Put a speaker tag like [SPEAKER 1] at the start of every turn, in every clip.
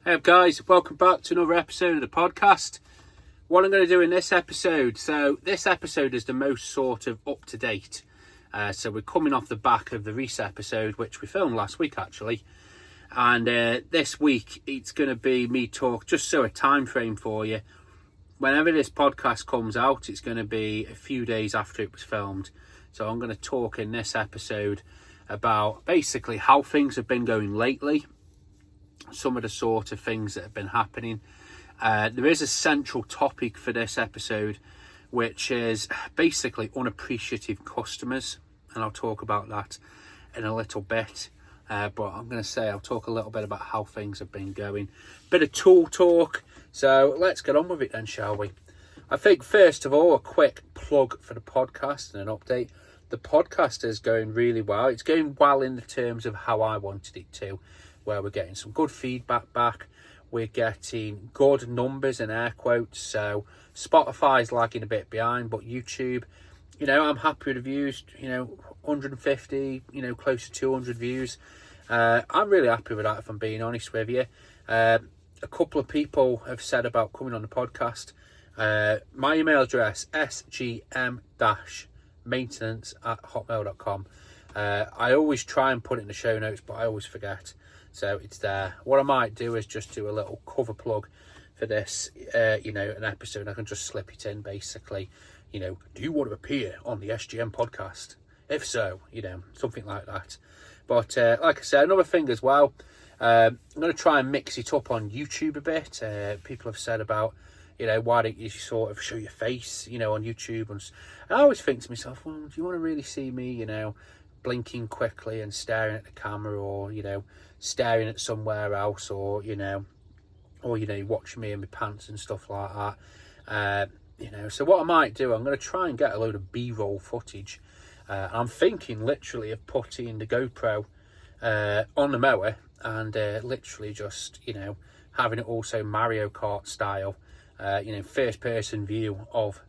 [SPEAKER 1] Hey guys, welcome back to another episode of the podcast. What I'm going to do in this episode, this episode is the most sort of up to date. So we're coming off the back of the Reese episode, which we filmed last week actually. And this week it's going to be me talk, just so a time frame for you. Whenever this podcast comes out, it's going to be a few days after it was filmed. So I'm going to talk in this episode about basically how things have been going lately. Some of the sort of things that have been happening. There is a central topic for this episode, which is basically unappreciative customers, and I'll talk about that in a little bit. But I'm going to say I'll talk a little bit about how things have been going. Bit of tool talk. So let's get on with it then, shall we? I think first of all, a quick plug for the podcast and an update. The podcast is going really well. It's going well in the terms of how I wanted it to, where we're getting some good feedback back. We're getting good numbers in air quotes. So Spotify's lagging a bit behind, but YouTube, I'm happy with the views, 150, close to 200 views. I'm really happy with that, if I'm being honest with you. A couple of people have said about coming on the podcast. My email address, sgm-maintenance@hotmail.com. I always try and put it in the show notes, but I always forget. So it's there. What I might do is just do a little cover plug for this, an episode. I can just slip it in, basically. Do you want to appear on the SGM podcast? If so, something like that. But like I said, another thing as well, I'm going to try and mix it up on YouTube a bit. People have said about, why don't you sort of show your face, on YouTube? And I always think to myself, well, do you want to really see me, blinking quickly and staring at the camera, or, staring at somewhere else, or, watching me in my pants and stuff like that? So what I might do, I'm going to try and get a load of B-roll footage. I'm thinking literally of putting the GoPro on the mower and literally just, having it also Mario Kart style, first person view of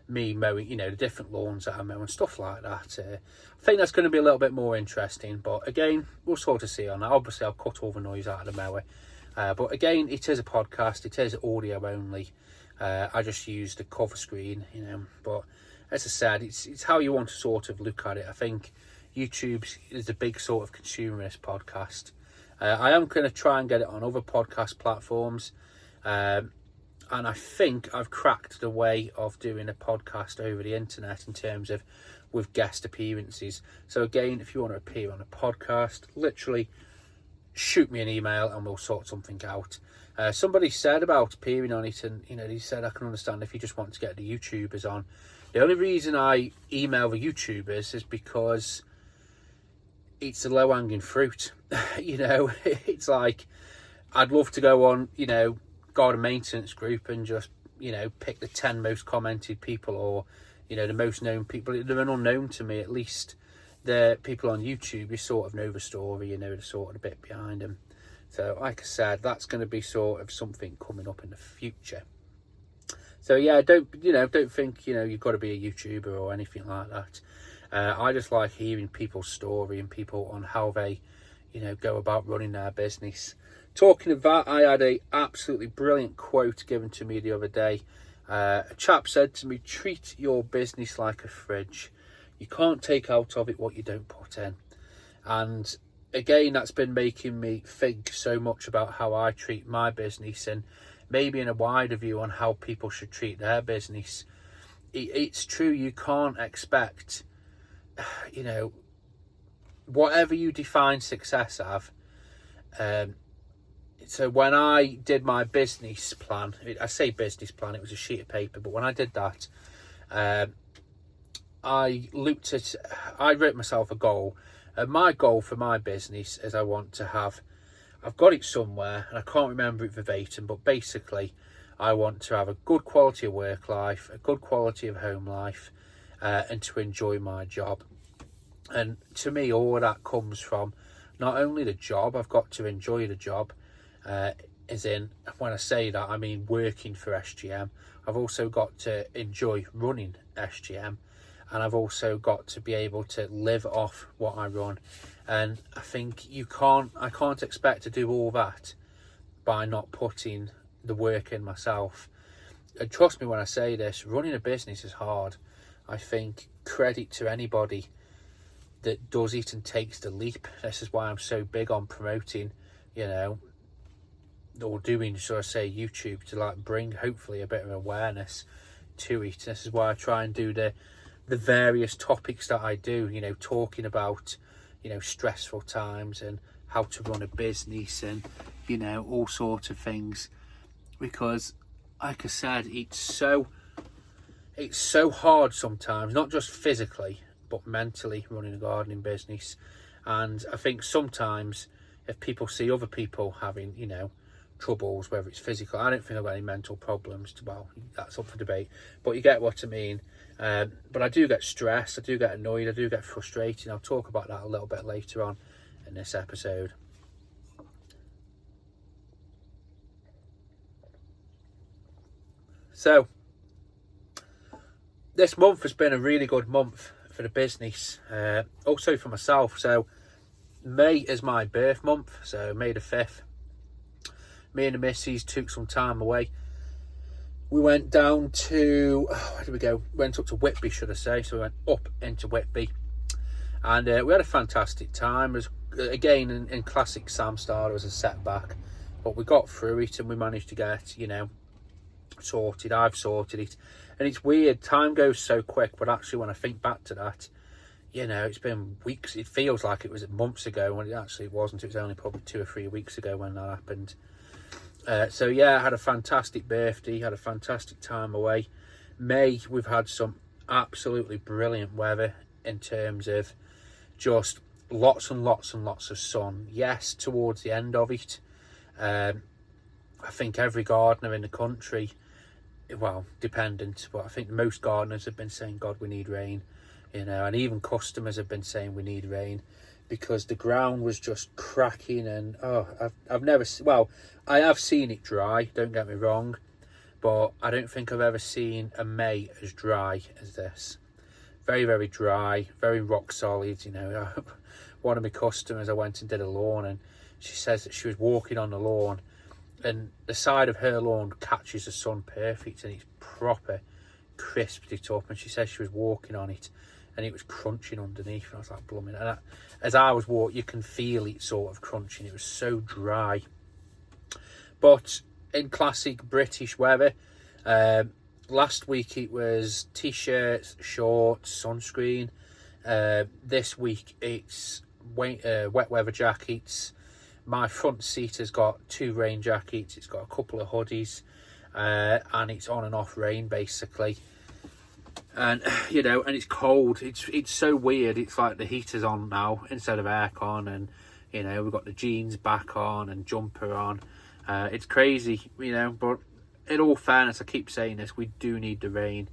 [SPEAKER 1] me mowing, the different lawns that I mow and stuff like that. I think that's going to be a little bit more interesting, but again, we'll sort of see on that. Obviously, I'll cut all the noise out of the mower. But again, it is a podcast, it is audio only. I just use the cover screen, but as I said, it's how you want to sort of look at it. I think YouTube is the big sort of consumer in this podcast. I am going to try and get it on other podcast platforms. And I think I've cracked the way of doing a podcast over the internet in terms of with guest appearances. So again, if you want to appear on a podcast, literally shoot me an email and we'll sort something out. Somebody said about appearing on it, and he said, I can understand if you just want to get the YouTubers on. The only reason I email the YouTubers is because it's a low-hanging fruit. It's like, I'd love to go on, garden maintenance group and just, pick the 10 most commented people, or, the most known people. They're unknown to me, at least. The people on YouTube, you sort of know the story, the sort of a bit behind them. So, like I said, that's going to be sort of something coming up in the future. So yeah, don't think, you've got to be a YouTuber or anything like that. I just like hearing people's story and people on how they, go about running their business. Talking of that, I had a absolutely brilliant quote given to me the other day. A chap said to me, treat your business like a fridge. You can't take out of it what you don't put in. And again, that's been making me think so much about how I treat my business, and maybe in a wider view on how people should treat their business. It's true, you can't expect, whatever you define success as. So when I did my business plan, I say business plan, it was a sheet of paper, but when I did that, I wrote myself a goal. My goal for my business is I want to have, I've got it somewhere and I can't remember it verbatim, but basically I want to have a good quality of work life, a good quality of home life, and to enjoy my job. And to me, all of that comes from not only the job, I've got to enjoy the job, as in, when I say that, I mean working for SGM. I've also got to enjoy running SGM, and I've also got to be able to live off what I run. And I think I can't expect to do all that by not putting the work in myself. And trust me when I say this, running a business is hard. I think credit to anybody that does it and takes the leap. This is why I'm so big on promoting, you know, or doing, so I say, YouTube, to like bring hopefully a bit of awareness to it. This is why I try and do the various topics that I do, you know, talking about, you know, stressful times and how to run a business and, you know, all sorts of things, because like I said, it's so hard sometimes, not just physically but mentally, running a gardening business. And I think sometimes if people see other people having, you know, troubles, whether it's physical, I don't think I've got any mental problems, well, that's up for debate, but you get what I mean. But I do get stressed, I do get annoyed, I do get frustrated. I'll talk about that a little bit later on in this episode. So this month has been a really good month for the business, also for myself. So May is my birth month, so May the 5th. Me and the missus took some time away. We went down to, where did we go? Went up to Whitby, should I say. So we went up into Whitby. And we had a fantastic time. It was, again, in classic Sam style, it was a setback. But we got through it and we managed to get, you know, sorted. I've sorted it. And it's weird, time goes so quick, but actually when I think back to that, you know, it's been weeks. It feels like it was months ago when it actually wasn't. It was only probably 2 or 3 weeks ago when that happened. So yeah, I had a fantastic birthday, had a fantastic time away. May, we've had some absolutely brilliant weather in terms of just lots and lots and lots of sun. Yes, towards the end of it, I think every gardener in the country, well, dependent, but I think most gardeners have been saying, God, we need rain, you know, and even customers have been saying we need rain, because the ground was just cracking. And I've never, well, I have seen it dry, don't get me wrong, but I don't think I've ever seen a May as dry as this. Very, very dry, very rock solid, you know. One of my customers, I went and did a lawn, and she says that she was walking on the lawn and the side of her lawn catches the sun perfect, and it's proper crisped it up. And she says she was walking on it and it was crunching underneath, and I was like, blooming. And as I was walking, you can feel it sort of crunching. It was so dry. But in classic British weather, last week it was t-shirts, shorts, sunscreen. This week it's wet weather jackets. My front seat has got 2 rain jackets, it's got a couple of hoodies, and it's on and off rain basically. And you know, and it's cold. It's so weird. It's like the heater's on now instead of aircon, and you know, we've got the jeans back on and jumper on. It's crazy, you know, but in all fairness, I keep saying this, we do need the rain.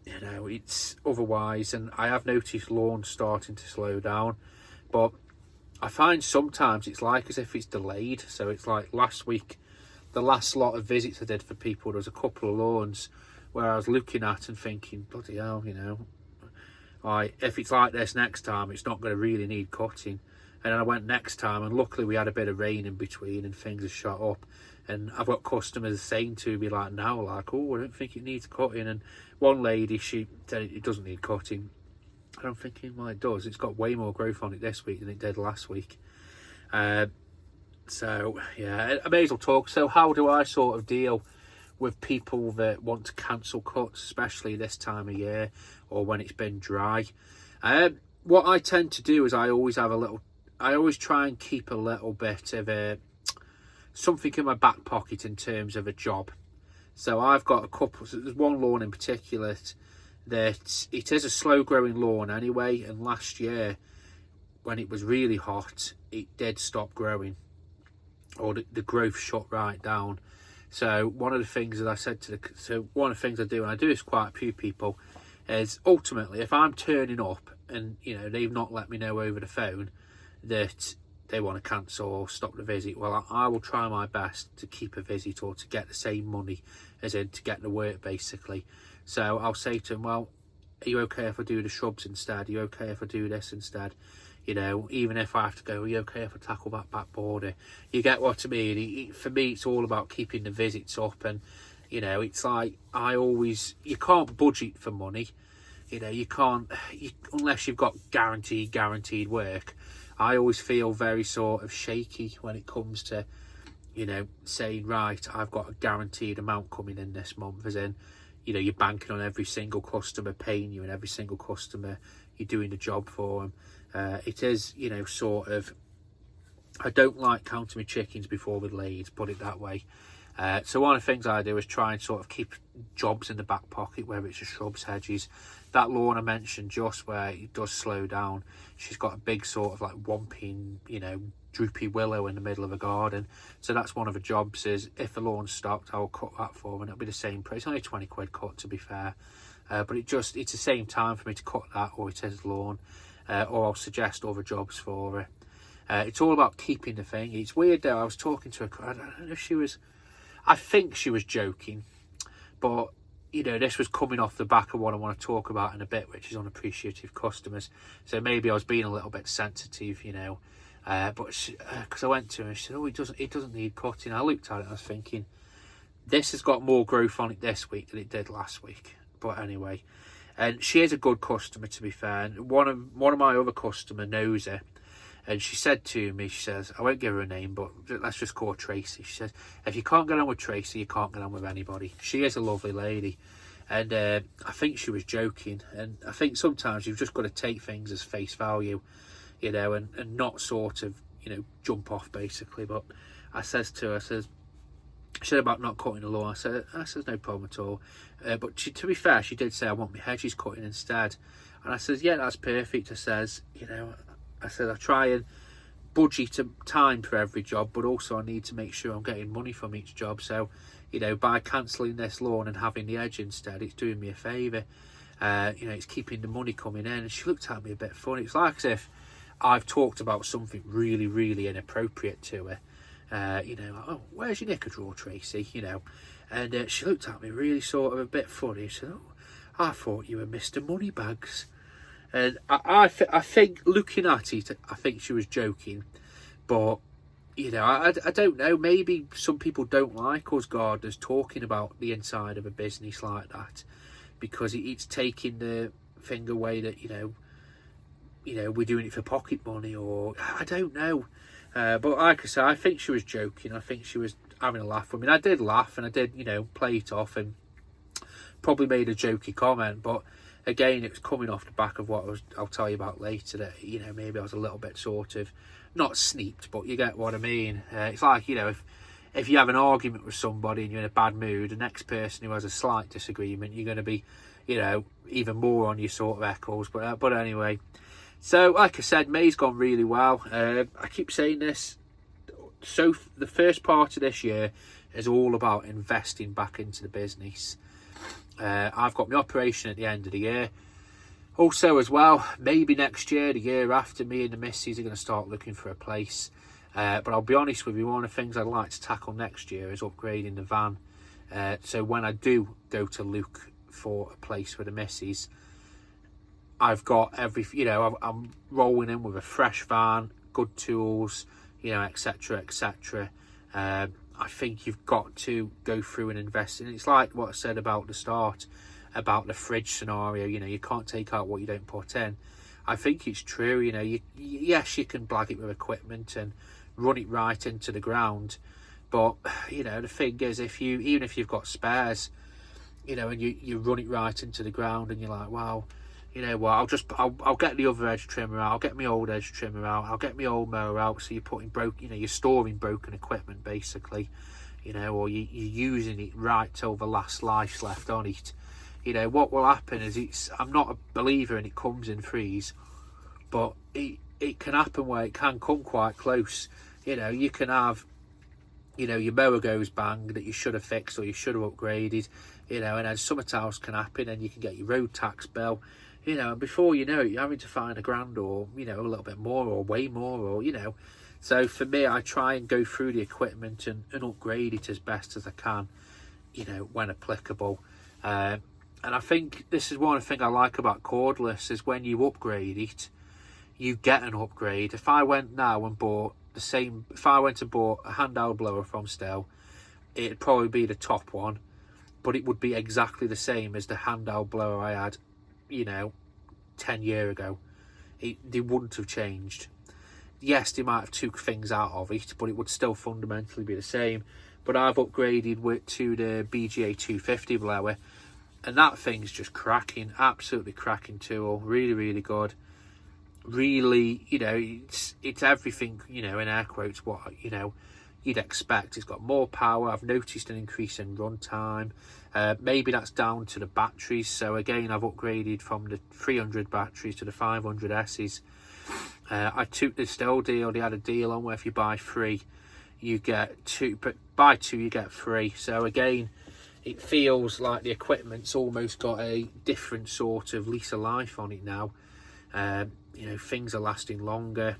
[SPEAKER 1] You know, it's otherwise, and I have noticed lawns starting to slow down, but I find sometimes it's like as if it's delayed. So it's like last week, the last lot of visits I did for people, there was a couple of lawns where I was looking at and thinking, bloody hell, you know, like, if it's like this next time, it's not going to really need cutting. And then I went next time, and luckily we had a bit of rain in between and things have shot up. And I've got customers saying to me like now, like, oh, I don't think it needs cutting. And one lady, she said it doesn't need cutting. And I'm thinking, well, it does. It's got way more growth on it this week than it did last week. So, yeah, I may as well talk. So how do I sort of deal with people that want to cancel cuts, especially this time of year or when it's been dry? What I tend to do is I always try and keep a little bit of something in my back pocket in terms of a job. So I've got a couple, so there's one lawn in particular that it is a slow growing lawn anyway, and last year when it was really hot it did stop growing, or the growth shut right down. So one of the things that I said one of the things I do, and I do this quite a few people, is ultimately if I'm turning up and you know they've not let me know over the phone that they want to cancel or stop the visit, well, I will try my best to keep a visit or to get the same money, as in to get the work basically. So I'll say to them, well, are you okay if I do the shrubs instead? Are you okay if I do this instead? You know, even if I have to go, are you okay if I tackle that back border? You get what I mean? For me, it's all about keeping the visits up. And, you know, it's like you can't budget for money. You know, you can't, unless you've got guaranteed work. I always feel very sort of shaky when it comes to, you know, saying, right, I've got a guaranteed amount coming in this month, as in, you know, you're banking on every single customer paying you and every single customer you're doing the job for them. It is, you know, sort of, I don't like counting my chickens before they're laid, put it that way. So one of the things I do is try and sort of keep jobs in the back pocket, whether it's the shrubs, hedges. That lawn I mentioned, just where it does slow down, she's got a big sort of like whomping, you know, droopy willow in the middle of a garden. So that's one of the jobs, is if the lawn's stocked, I'll cut that for her and it'll be the same price. It's only 20 quid cut, to be fair. But it's the same time for me to cut that, or it is lawn. Or I'll suggest other jobs for her. It's all about keeping the thing. It's weird though, I was talking to her, I don't know if she was, I think she was joking, but you know, this was coming off the back of what I want to talk about in a bit, which is unappreciative customers. So maybe I was being a little bit sensitive, you know, but because I went to her and she said, oh, it doesn't need cutting. I looked at it and I was thinking, this has got more growth on it this week than it did last week. But anyway, and she is a good customer, to be fair. And one of my other customer knows her, and she said to me, she says, I won't give her a name, but let's just call her Tracy. She says, if you can't get on with Tracy, you can't get on with anybody. She is a lovely lady. And I think she was joking. And I think sometimes you've just got to take things as face value, you know, and not sort of, you know, jump off basically. But I says to her, she said about not cutting the lawn. I said no problem at all. But to be fair, she did say, I want my hedges cutting instead. And I says, yeah, that's perfect. I says, you know, I try and budget time for every job, but also I need to make sure I'm getting money from each job. So, you know, by cancelling this lawn and having the edge instead, it's doing me a favour. You know, it's keeping the money coming in. And she looked at me a bit funny. It's like as if I've talked about something really, really inappropriate to her. You know, like, oh, where's your knicker drawer, Tracy? You know, and she looked at me really sort of a bit funny. She said, oh, I thought you were Mr. Moneybags. And I think, looking at it, I think she was joking. But, you know, I don't know. Maybe some people don't like us gardeners talking about the inside of a business like that, because it's taking the thing away that, you know, we're doing it for pocket money, or I don't know. But like I said, I think she was joking. I think she was having a laugh with me. And I did laugh, and I did, you know, play it off and probably made a jokey comment. But again, it was coming off the back of what I'll tell you about later, that, you know, maybe I was a little bit sort of, not sneaked, but you get what I mean. It's like, you know, if you have an argument with somebody and you're in a bad mood, the next person who has a slight disagreement, you're going to be, you know, even more on your sort of echoes. But anyway, so like I said, May's gone really well. I keep saying this. So the first part of this year is all about investing back into the business. I've got my operation at the end of the year. Also as well, maybe next year, the year after, me and the missus are going to start looking for a place. But I'll be honest with you, one of the things I'd like to tackle next year is upgrading the van. So when I do go to look for a place for the missus, I've got you know, I'm rolling in with a fresh van, good tools, you know, etc, etc. I think you've got to go through and invest in it. It's like what I said about the start, about the fridge scenario. You know, you can't take out what you don't put in. I think it's true. You know, yes, you can blag it with equipment and run it right into the ground, but you know, the thing is, even if you've got spares, you know, and you run it right into the ground, and you're like, wow, you know what, I'll get the other edge trimmer out, I'll get my old edge trimmer out, I'll get my old mower out. So you're putting you know, you're storing broken equipment basically, you know, or you're using it right till the last life's left on it. You know, what will happen is, I'm not a believer in it comes in threes, but it can happen where it can come quite close. You know, you can have, you know, your mower goes bang that you should have fixed or you should have upgraded, you know, and then something else can happen and you can get your road tax bill, you know, and before you know it, you're having to find $1,000 or, you know, a little bit more or way more, or, you know. So for me, I try and go through the equipment and upgrade it as best as I can, you know, when applicable. And I think this is one thing I like about cordless, is when you upgrade it, you get an upgrade. If I went now and bought the same, if I went and bought a handheld blower from Still, it'd probably be the top one, but it would be exactly the same as the handheld blower I had, 10 years ago. They wouldn't have changed. Yes, they might have took things out of it, but it would still fundamentally be the same. But I've upgraded to the BGA 250 blower, and that thing's just cracking, absolutely cracking tool. Really, really good. Really, it's everything, in air quotes, what, you'd expect. It's got more power. I've noticed an increase in run time. Maybe that's down to the batteries. So again, I've upgraded from the 300 batteries to the 500 S's. I took the Still deal. They had a deal on where if you buy 3, you get 2, but buy 2 you get 3. So again, it feels like the equipment's almost got a different sort of lease of life on it now. Things are lasting longer,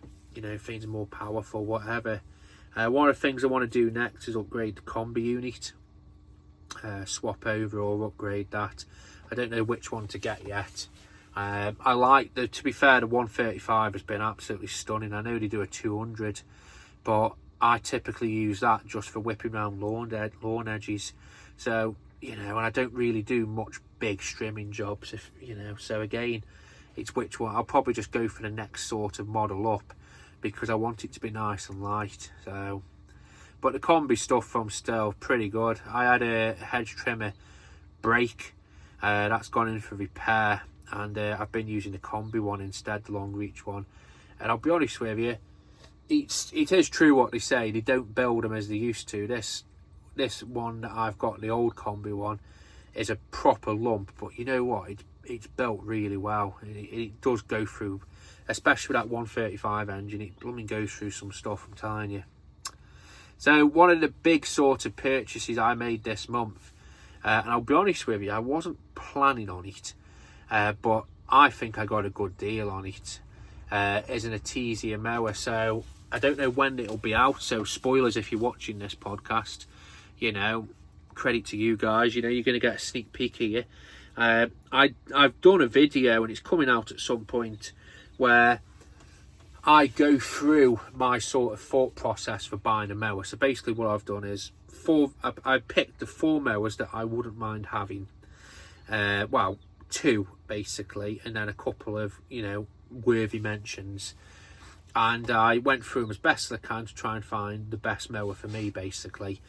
[SPEAKER 1] things are more powerful, whatever. One of the things I want to do next is upgrade the combi unit, swap over or upgrade that. I don't know which one to get yet. I like to be fair, the 135 has been absolutely stunning. I know they do a 200, but I typically use that just for whipping around lawn edges. So, and I don't really do much big trimming jobs, so again, it's which one. I'll probably just go for the next sort of model up because I want it to be nice and light. So, but the combi stuff from Still, pretty good. I had a hedge trimmer break, that's gone in for repair, and I've been using the combi one instead, the long reach one. And I'll be honest with you, it is true what they say. They don't build them as they used to. This one that I've got, the old combi one, is a proper lump. But you know what? It's built really well. It does go through, especially with that 135 engine. It blooming goes through some stuff, I'm telling you. So one of the big sort of purchases I made this month, and I'll be honest with you, I wasn't planning on it, but I think I got a good deal on it. Is an Artesia mower. So I don't know when it'll be out, so spoilers if you're watching this podcast. Credit to you guys, you're going to get a sneak peek here. I've done a video, and it's coming out at some point, where I go through my sort of thought process for buying a mower. So basically what I've done is I picked the 4 mowers that I wouldn't mind having. 2 basically, and then a couple of worthy mentions, and I went through them as best as I can to try and find the best mower for me, basically.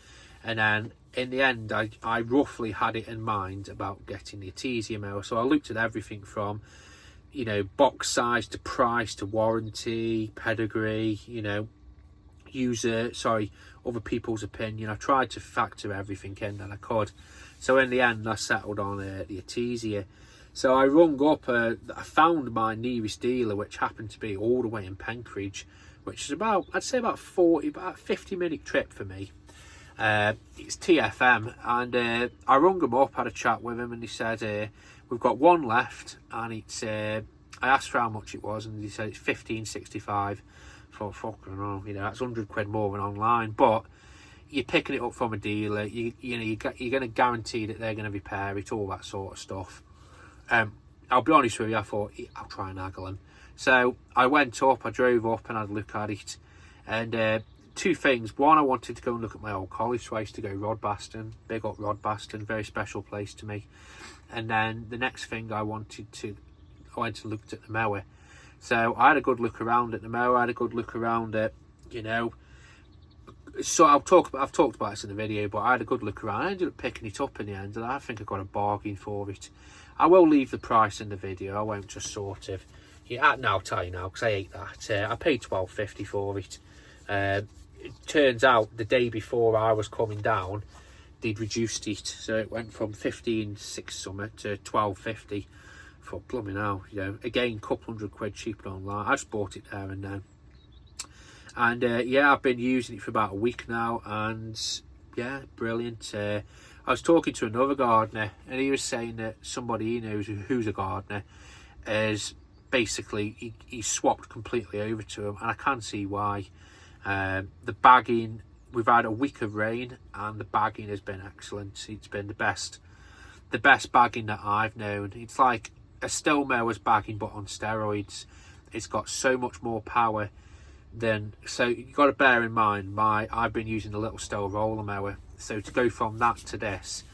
[SPEAKER 1] And then in the end, I roughly had it in mind about getting the Artesia mower. So I looked at everything from box size to price to warranty, pedigree, other people's opinion. I tried to factor everything in that I could. So in the end, I settled on the Artesia. So I rung up, I found my nearest dealer, which happened to be all the way in Penkridge, which is about 50-minute trip for me. It's TFM, and I rung him up, had a chat with him, and he said, we've got one left, and it's, I asked for how much it was, and he said it's $15.65. For fucking wrong, that's £100 more than online, but you're picking it up from a dealer, you're going to guarantee that they're going to repair it, all that sort of stuff. I'll be honest with you, I thought I'll try and haggle him. So I went up, I drove up and had a look at it, and 2 things. One, I wanted to go and look at my old college, so I used to go Rodbaston. Big up Rodbaston, very special place to me. And then the next thing I went to look at the mower. So I had a good look around at the mower, I had a good look around at, so I've talked about this in the video, but I had a good look around. I ended up picking it up in the end, and I think I got a bargain for it. I will leave the price in the video, I won't just sort of, I'll tell you now, because I hate that. I paid $12.50 for it. It turns out the day before I was coming down, they'd reduced it, so it went from $15.6 something to $12.50. For blooming hell, again, couple £100 cheaper online. I just bought it there and then, and I've been using it for about a week now, and brilliant. I was talking to another gardener, and he was saying that somebody he knows who's a gardener is basically he swapped completely over to him, and I can see why. The bagging, we've had a week of rain, and the bagging has been excellent. It's been the best bagging that I've known. It's like a Still mower's bagging, but on steroids. it's got so much more power than, so you've got to bear in mind, I've been using a little steel roller mower, so to go from that to this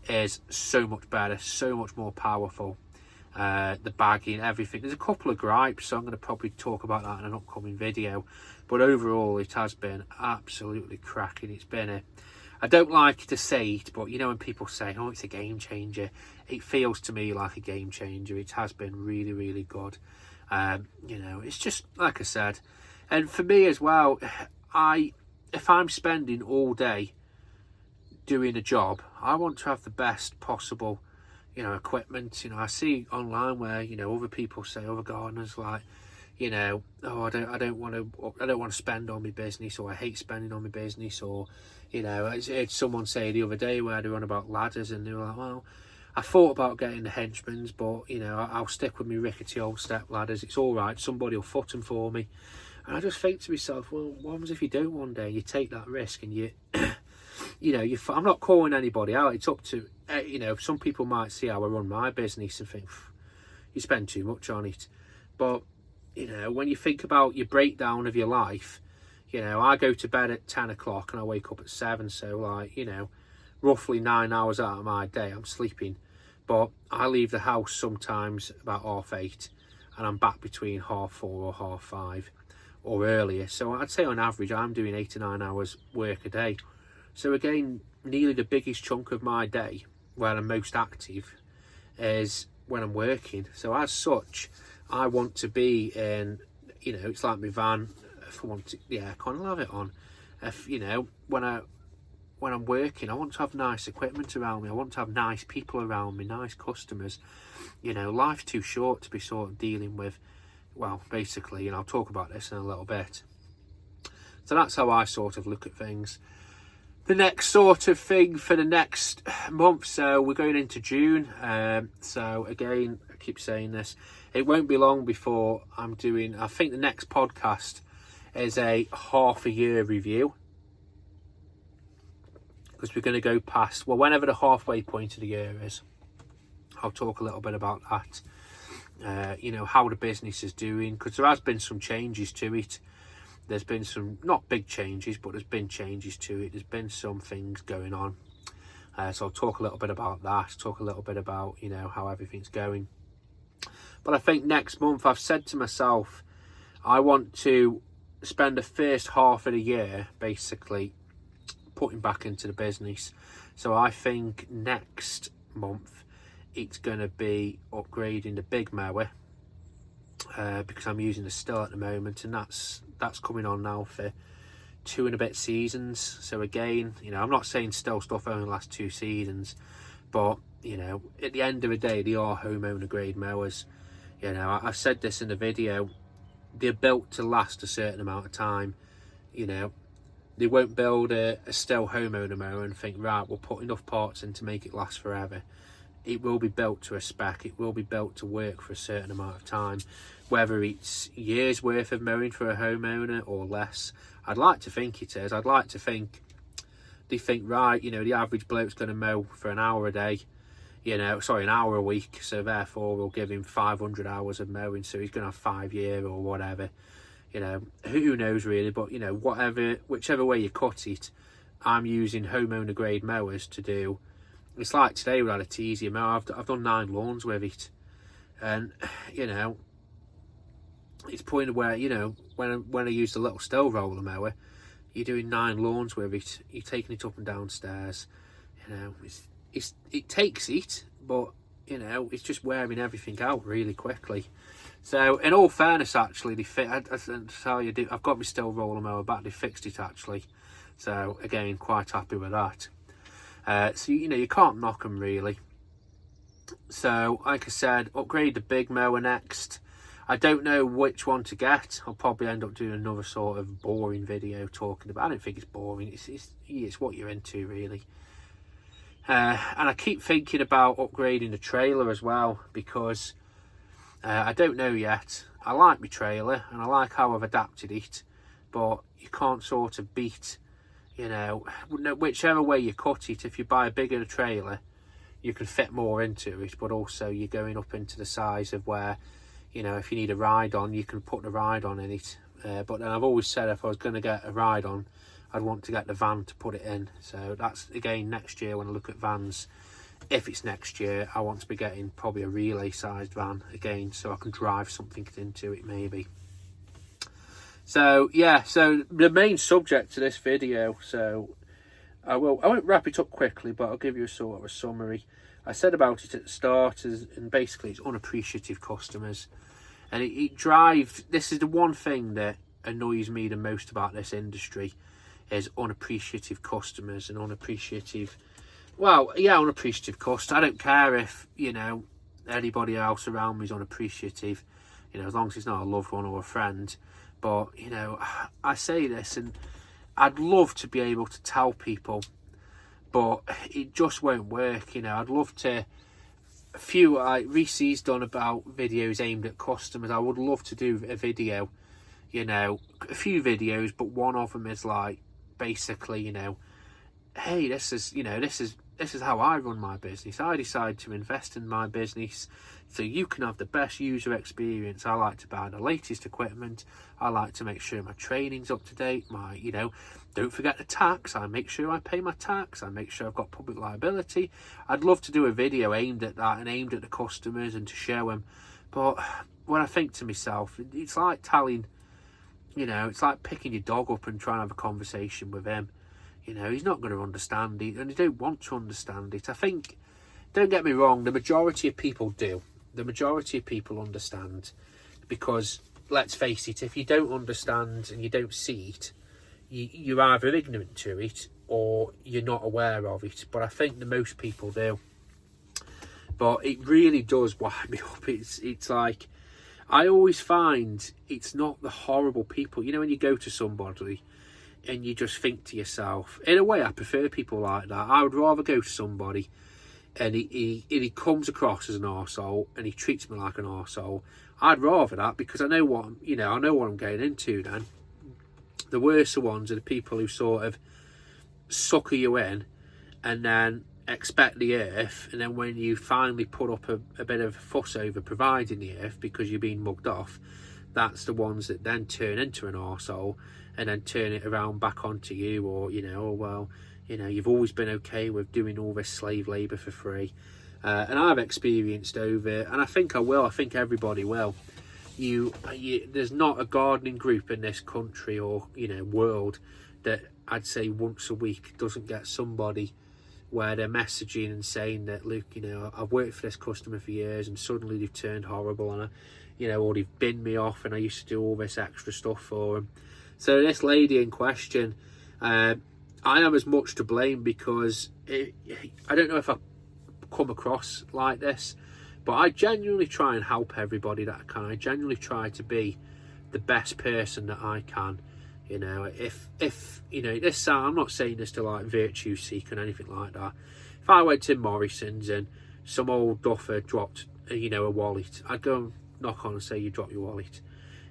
[SPEAKER 1] is so much better, so much more powerful. The bagging, everything. There's a couple of gripes, so I'm going to probably talk about that in an upcoming video, but overall it has been absolutely cracking. It's been I don't like to say it, but you know when people say, oh, it's a game changer, it feels to me like a game changer. It has been really, really good. You know, it's just like I said, and for me as well, if I'm spending all day doing a job, I want to have the best possible, you know, equipment. You know, I see online where, you know, other people say, other gardeners, like, you know, oh, I don't want to spend on my business, or I hate spending on my business, or, you know, I heard someone say the other day where they were on about ladders, and they were like, well, I thought about getting the henchman's, but, you know, I'll stick with my rickety old step ladders. It's all right, somebody will foot them for me. And I just think to myself, well, what happens if you don't one day? You take that risk and you, you know, I'm not calling anybody out. It's up to, you know, some people might see how I run my business and think, you spend too much on it. But, you know, when you think about your breakdown of your life, you know, I go to bed at 10 o'clock and I wake up at 7. So, like, you know, roughly 9 hours out of my day I'm sleeping. But I leave the house sometimes about 8:30 and I'm back between 4:30 or 5:30 or earlier. So I'd say on average I'm doing 8 to 9 hours work a day. So again, nearly the biggest chunk of my day where I'm most active is when I'm working. So as such, I want to be in, you know, it's like my van. If I want to, yeah, I can't have it on. If, you know, when I'm working, I want to have nice equipment around me. I want to have nice people around me, nice customers. You know, life's too short to be sort of dealing with, well, basically, and I'll talk about this in a little bit. So that's how I sort of look at things. The next sort of thing for the next month, so we're going into June. So again, I keep saying this, it won't be long before I'm doing, I think the next podcast is a half a year review, because we're going to go past, well, whenever the halfway point of the year is, I'll talk a little bit about that. You know, how the business is doing, because there has been some changes to it. There's been some, not big changes, but there's been changes to it. There's been some things going on. So I'll talk a little bit about that, talk a little bit about, you know, how everything's going. But I think next month, I've said to myself, I want to spend the first half of the year basically putting back into the business. So I think next month it's going to be upgrading the big mower, because I'm using the still at the moment, and that's coming on now for 2 and a bit seasons. So again, you know, I'm not saying still stuff only lasts 2 seasons, but, you know, at the end of the day, they are homeowner grade mowers. You know, I've said this in the video, they're built to last a certain amount of time. You know, they won't build a still homeowner mower and think, right, we'll put enough parts in to make it last forever. It will be built to a spec. It will be built to work for a certain amount of time, whether it's years worth of mowing for a homeowner or less. I'd like to think it is. I'd like to think they think, right, you know, the average bloke's going to mow for an hour a day, you know, sorry, an hour a week, so therefore we'll give him 500 hours of mowing, so he's going to have 5 years or whatever. You know, who knows really, but, you know, whichever way you cut it, I'm using homeowner grade mowers to do. It's like today we had a teasier mower. I've done 9 lawns with it, and, you know, it's point where, you know, when I use the little still roller mower, you're doing 9 lawns with it. You're taking it up and down stairs. You know, it takes it, but, you know, it's just wearing everything out really quickly. So, in all fairness, actually, they fit. I tell you, I've got my still roller mower back. They fixed it actually. So again, quite happy with that. So, you know, you can't knock them really. So, like I said, upgrade the big mower next. I don't know which one to get. I'll probably end up doing another sort of boring video talking about. I don't think it's boring. It's what you're into really. And I keep thinking about upgrading the trailer as well, because I don't know yet. I like my trailer and I like how I've adapted it, but you can't sort of beat, you know, whichever way you cut it. If you buy a bigger trailer, you can fit more into it, but also you're going up into the size of where, you know, if you need a ride on, you can put the ride on in it. But then I've always said if I was going to get a ride on, I'd want to get the van to put it in. So that's, again, next year when I look at vans, if it's next year, I want to be getting probably a relay sized van again, so I can drive something into it maybe. So yeah, so the main subject to this video, so I won't wrap it up quickly, but I'll give you a sort of a summary. I said about it at the start, and basically it's unappreciative customers. And this is the one thing that annoys me the most about this industry, is unappreciative customers and unappreciative customers. I don't care if, you know, anybody else around me is unappreciative, you know, as long as it's not a loved one or a friend. But, you know, I say this and I'd love to be able to tell people, but it just won't work. You know, I'd love to, a few, like Reese's done about videos aimed at customers. I would love to do a video, you know, a few videos, but one of them is like, basically, you know, hey, this is how I run my business. I decide to invest in my business so you can have the best user experience. I like to buy the latest equipment. I like to make sure my training's up to date. You know, don't forget the tax. I make sure I pay my tax. I make sure I've got public liability. I'd love to do a video aimed at that and aimed at the customers and to show them. But when I think to myself, it's like telling, you know, it's like picking your dog up and trying to have a conversation with him. You know, he's not going to understand it, and he don't want to understand it. I think, don't get me wrong, the majority of people do. The majority of people understand, because, let's face it, if you don't understand and you don't see it, you're either ignorant to it or you're not aware of it. But I think the most people do. But it really does wind me up. It's like, I always find it's not the horrible people. You know, when you go to somebody and you just think to yourself, in a way I prefer people like that. I would rather go to somebody and he comes across as an arsehole and he treats me like an arsehole. I'd rather that, because I know what I'm getting into then. The worst ones are the people who sort of sucker you in and then expect the earth, and then when you finally put up a bit of a fuss over providing the earth because you're being mugged off, that's the ones that then turn into an arsehole and then turn it around back onto you, or, you know, oh, well, you know, you've always been okay with doing all this slave labour for free. And I've experienced over, and I think everybody will, there's not a gardening group in this country or, you know, world that I'd say once a week doesn't get somebody where they're messaging and saying that, look, you know, I've worked for this customer for years and suddenly they've turned horrible, and you know, or they've binned me off and I used to do all this extra stuff for them. So this lady in question, I am as much to blame, because I don't know if I come across like this, but I genuinely try and help everybody that I can. I genuinely try to be the best person that I can. You know, if you know, this, I'm not saying this to like virtue seek and anything like that. If I went to Morrison's and some old duffer dropped, you know, a wallet, I'd go and knock on and say, you dropped your wallet.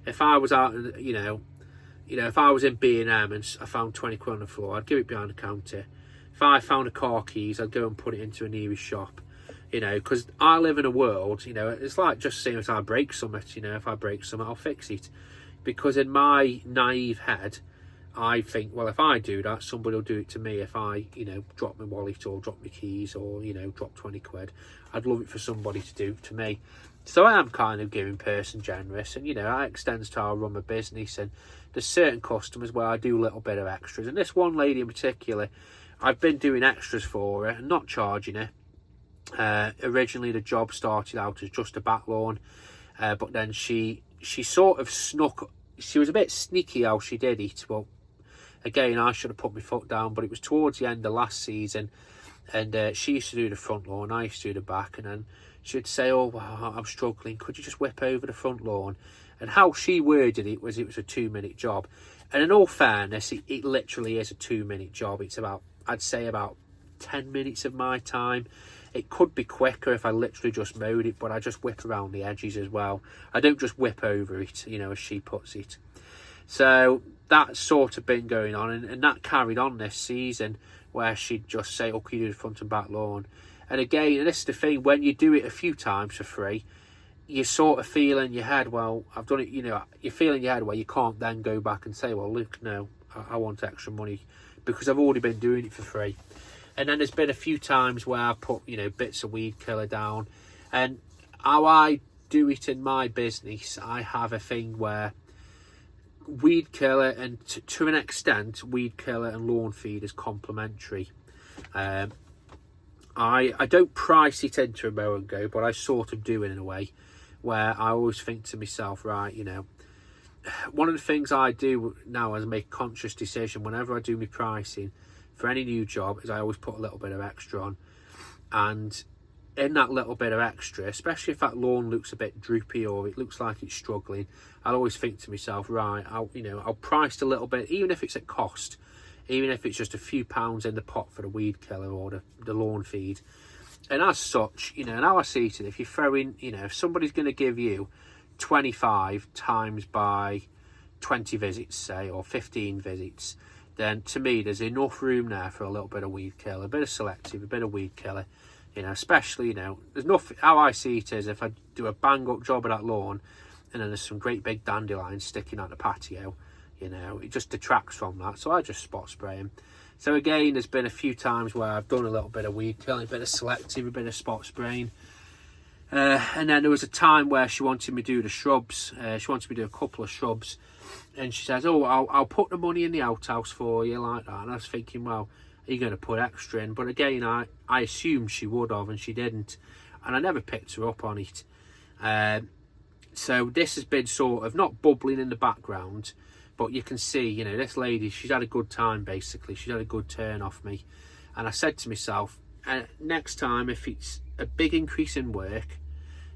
[SPEAKER 1] If I was out, you know, if I was in B&M and I found 20 quid on the floor, I'd give it behind the counter. If I found a car keys, I'd go and put it into a nearest shop. You know, because I live in a world, you know, it's like just saying if I break something, you know, if I break something, I'll fix it. Because in my naive head, I think, well, if I do that, somebody will do it to me. If I, you know, drop my wallet or drop my keys or, you know, drop 20 quid, I'd love it for somebody to do to me. So I am kind of giving person generous, and, you know, that extends to how I run my business. And there's certain customers where I do a little bit of extras. And this one lady in particular, I've been doing extras for her and not charging her. Originally, the job started out as just a back lawn, but then she sort of snuck. She was a bit sneaky how she did it. Well, again, I should have put my foot down, but it was towards the end of last season, and she used to do the front lawn, I used to do the back, and then she'd say, oh, well, I'm struggling, could you just whip over the front lawn? And how she worded it was a 2-minute job. And in all fairness, it literally is a 2-minute job. It's about, I'd say, about 10 minutes of my time. It could be quicker if I literally just mowed it, but I just whip around the edges as well. I don't just whip over it, you know, as she puts it. So that's sort of been going on, and that carried on this season, where she'd just say, oh, can you do the front and back lawn? And again, and this is the thing, when you do it a few times for free, you sort of feel in your head, well, I've done it, you know, you feel in your head where you can't then go back and say, well, look, no, I want extra money because I've already been doing it for free. And then there's been a few times where I put, you know, bits of weed killer down. And how I do it in my business, I have a thing where weed killer and to an extent, weed killer and lawn feed is complementary. I don't price it into a mow and go, but I sort of do it in a way where I always think to myself, right, you know, one of the things I do now as I make a conscious decision whenever I do my pricing for any new job is I always put a little bit of extra on. And in that little bit of extra, especially if that lawn looks a bit droopy or it looks like it's struggling, I'll always think to myself, right, I'll price a little bit, even if it's at cost, even if it's just a few pounds in the pot for the weed killer or the lawn feed. And as such, you know, now I see it, if you throw in, you know, if somebody's going to give you 25 times by 20 visits, say, or 15 visits, then to me there's enough room there for a little bit of weed killer, a bit of selective, a bit of weed killer, you know, especially, you know, there's nothing, how I see it is if I do a bang up job of that lawn and then there's some great big dandelions sticking out the patio, you know, it just detracts from that, so I just spot spray them. So again, there's been a few times where I've done a little bit of weed killing, a bit of selective, a bit of spot spraying. And then there was a time where she wanted me to do the shrubs. She wanted me to do a couple of shrubs. And she says, oh, I'll put the money in the outhouse for you, like that. And I was thinking, well, are you going to put extra in? But again, I assumed she would have, and she didn't. And I never picked her up on it. So this has been sort of not bubbling in the background, but you can see, you know, this lady, she's had a good time, basically. She's had a good turn off me. And I said to myself, next time, if it's a big increase in work,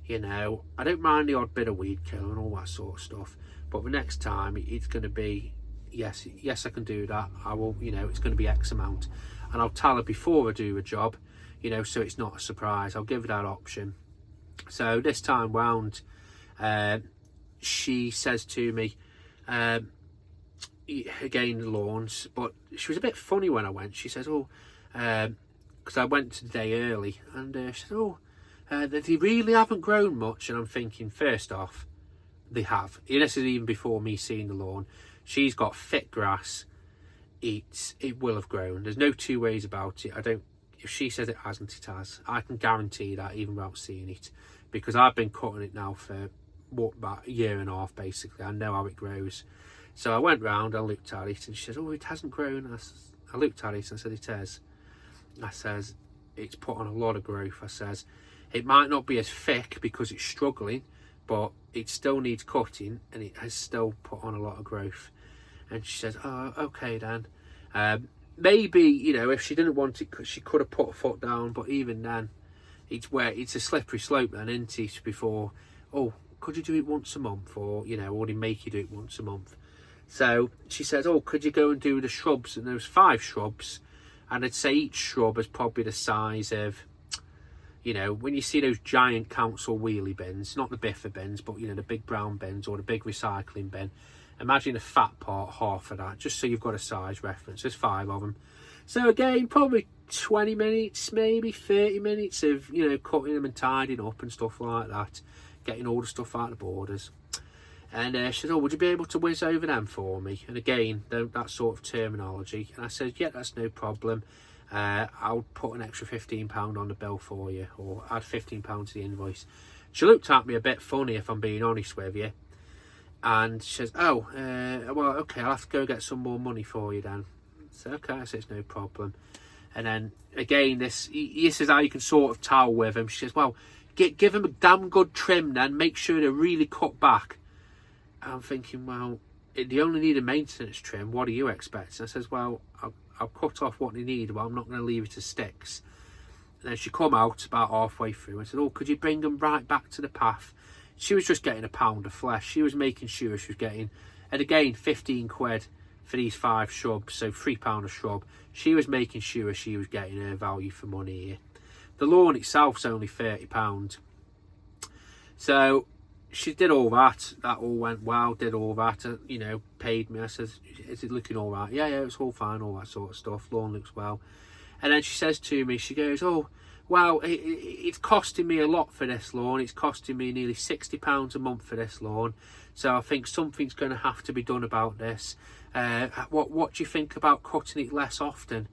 [SPEAKER 1] you know, I don't mind the odd bit of weed killer and all that sort of stuff. But the next time, it's going to be, yes, I can do that. I will, you know, it's going to be X amount. And I'll tell her before I do a job, you know, so it's not a surprise. I'll give her that option. So this time round, she says to me, again, the lawns, but she was a bit funny when I went. She says, oh, because I went the day early, and she said, oh, they really haven't grown much. And I'm thinking, first off, they have. This is even before me seeing the lawn. She's got thick grass. It will have grown. There's no two ways about it. If she says it hasn't, it has. I can guarantee that even without seeing it, because I've been cutting it now for about a year and a half, basically. I know how it grows. So I went round, I looked at it, and she says, oh, it hasn't grown. I looked at it and I said, it has. I says, it's put on a lot of growth. I says, it might not be as thick because it's struggling, but it still needs cutting, and it has still put on a lot of growth. And she says, oh, okay then. Maybe, you know, if she didn't want it, she could have put a foot down, but even then, it's a slippery slope then, isn't it? Before, oh, could you do it once a month, or, you know, or they make you do it once a month. So she says, oh, could you go and do the shrubs? And there was 5 shrubs, and I'd say each shrub is probably the size of, you know, when you see those giant council wheelie bins, not the biffer bins, but, you know, the big brown bins or the big recycling bin. Imagine a fat part, half of that, just so you've got a size reference. There's 5 of them. So again, probably 20 minutes, maybe 30 minutes of, you know, cutting them and tidying up and stuff like that, getting all the stuff out of the borders. And she said, oh, would you be able to whiz over them for me? And again, that sort of terminology. And I said, yeah, that's no problem. I'll put an extra £15 on the bill for you, or add £15 to the invoice. She looked at me a bit funny, if I'm being honest with you. And she says, oh, well, okay, I'll have to go get some more money for you then. So, okay, I said, it's no problem. And then, again, this is how you can sort of towel with them. She says, well, give them a damn good trim then. Make sure they're really cut back. I'm thinking, well, they only need a maintenance trim. What do you expect? And I says, well, I'll cut off what they need, but I'm not going to leave it as sticks. And then she come out about halfway through and said, oh, could you bring them right back to the path? She was just getting a pound of flesh. She was making sure she was getting, and again, 15 quid for these 5 shrubs, so £3 a shrub. She was making sure she was getting her value for money here. The lawn itself's only £30. So she did all that. That all went well, did all that, you know, paid me. I said, is it looking all right? Yeah, it's all fine, all that sort of stuff. Lawn looks well. And then she says to me, she goes, oh, well, it's costing me a lot for this lawn. It's costing me nearly £60 a month for this lawn. So I think something's going to have to be done about this. What do you think about cutting it less often?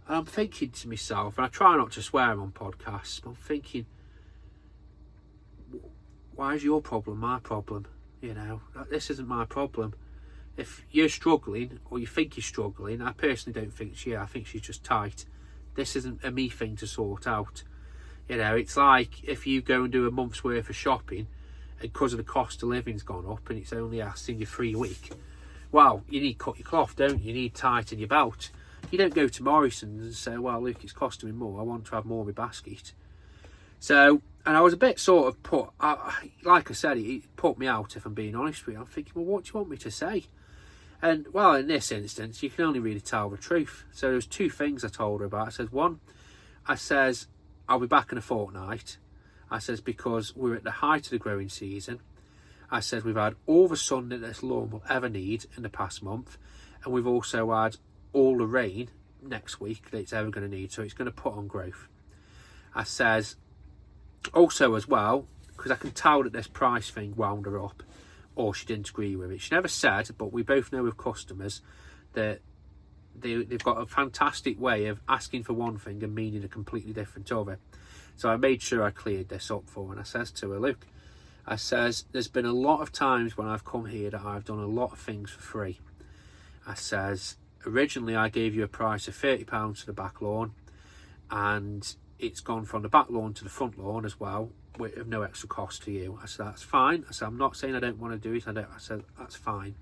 [SPEAKER 1] And I'm thinking to myself, and I try not to swear on podcasts, but I'm thinking, why is your problem my problem? You know, this isn't my problem. If you're struggling, or you think you're struggling, I personally don't think she is. I think she's just tight. This isn't a me thing to sort out. You know, it's like if you go and do a month's worth of shopping, and because of the cost of living's gone up, and it's only asking you 3 week. Well, you need to cut your cloth, don't you? You need to tighten your belt. You don't go to Morrison's and say, well, look, it's costing me more. I want to have more of my basket. So, and I was a bit sort of put, like I said, it put me out, if I'm being honest with you. I'm thinking, well, what do you want me to say? And, well, in this instance, you can only really tell the truth. So there's 2 things I told her about. I said, one, I says, I'll be back in a fortnight. I says, because we're at the height of the growing season. I said, we've had all the sun that this lawn will ever need in the past month. And we've also had all the rain next week that it's ever going to need. So it's going to put on growth. I says, also as well, because I can tell that this price thing wound her up, or she didn't agree with it. She never said, but we both know with customers that they've got a fantastic way of asking for one thing and meaning a completely different other. So I made sure I cleared this up for her, and I says to her, look, I says, there's been a lot of times when I've come here that I've done a lot of things for free. I says, originally I gave you a price of £30 for the back lawn, and it's gone from the back lawn to the front lawn as well, with no extra cost to you. I said, that's fine. I said, I'm not saying I don't want to do it. I said, that's fine.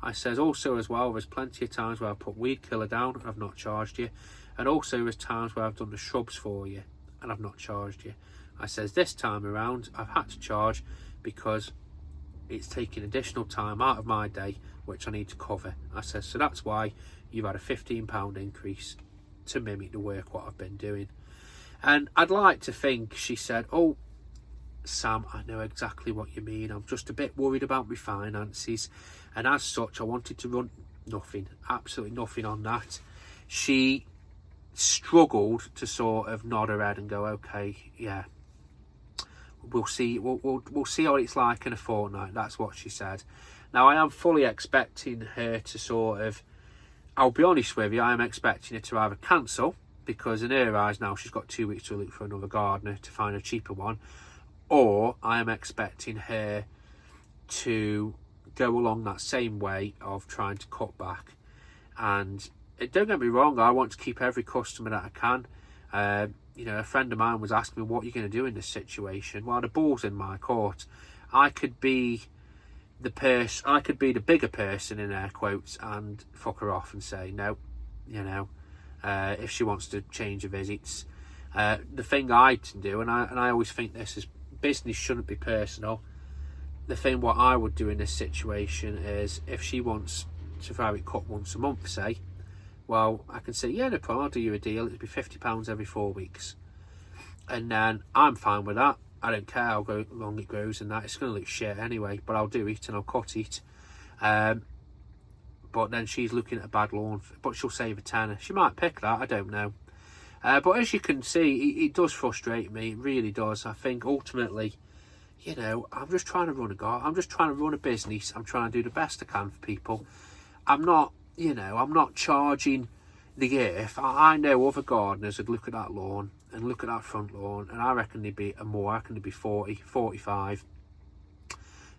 [SPEAKER 1] I says, also as well, there's plenty of times where I put weed killer down and I've not charged you. And also there's times where I've done the shrubs for you and I've not charged you. I says, this time around, I've had to charge because it's taking additional time out of my day, which I need to cover. I says, so that's why you've had a £15 increase to mimic the work what I've been doing. And I'd like to think she said, oh, Sam, I know exactly what you mean. I'm just a bit worried about my finances. And as such, I wanted to run nothing, absolutely nothing on that. She struggled to sort of nod her head and go, okay, yeah, we'll see. We'll see what it's like in a fortnight. That's what she said. Now, I am fully expecting her to sort of, I'll be honest with you, I am expecting her to either cancel, because in her eyes now she's got 2 weeks to look for another gardener to find a cheaper one, or I am expecting her to go along that same way of trying to cut back. And don't get me wrong, I want to keep every customer that I can. You know, a friend of mine was asking me, what are you going to do in this situation? Well, the ball's in my court. I could be the bigger person in air quotes and fuck her off and say no, you know, if she wants to change her visits. The thing I can do, and I always think this is, business shouldn't be personal. The thing what I would do in this situation is, if she wants to have it cut once a month, say, well, I can say, yeah, no problem, I'll do you a deal. It'll be £50 every 4 weeks. And then I'm fine with that. I don't care how long it grows and that. It's going to look shit anyway, but I'll do it and I'll cut it. But then she's looking at a bad lawn, but she'll save a tenner. She might pick that, I don't know. But as you can see, it does frustrate me. It really does. I think ultimately, you know, I'm just trying to run a garden. I'm just trying to run a business. I'm trying to do the best I can for people. I'm not, you know, I'm not charging the earth. I know other gardeners would look at that lawn and look at that front lawn, and I reckon they'd be more. I reckon they'd be 40, 45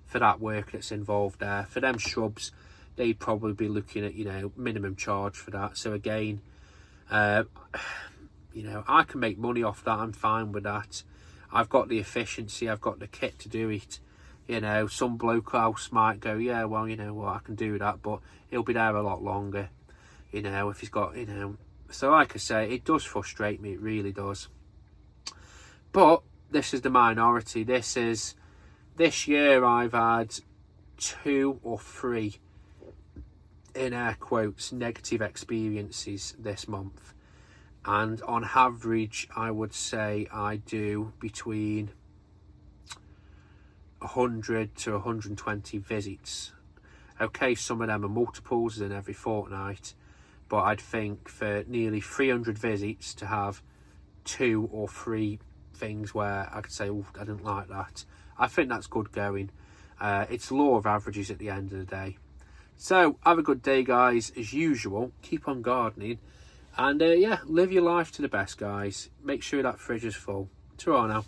[SPEAKER 1] for that work that's involved there. For them shrubs, they'd probably be looking at, you know, minimum charge for that. So again, you know, I can make money off that. I'm fine with that. I've got the efficiency. I've got the kit to do it. You know, some bloke else might go, yeah, well, you know what, I can do that, but he'll be there a lot longer, you know, if he's got, you know. So like I say, it does frustrate me. It really does. But this is the minority. This year I've had 2 or 3, in air quotes, negative experiences this month. And on average, I would say I do between 100 to 120 visits. Okay, some of them are multiples in every fortnight, but I'd think for nearly 300 visits to have 2 or 3 things where I could say, oh, I didn't like that. I think that's good going. It's law of averages at the end of the day. So have a good day, guys. As usual, keep on gardening, and yeah, live your life to the best, guys. Make sure that fridge is full. Ta-ra now.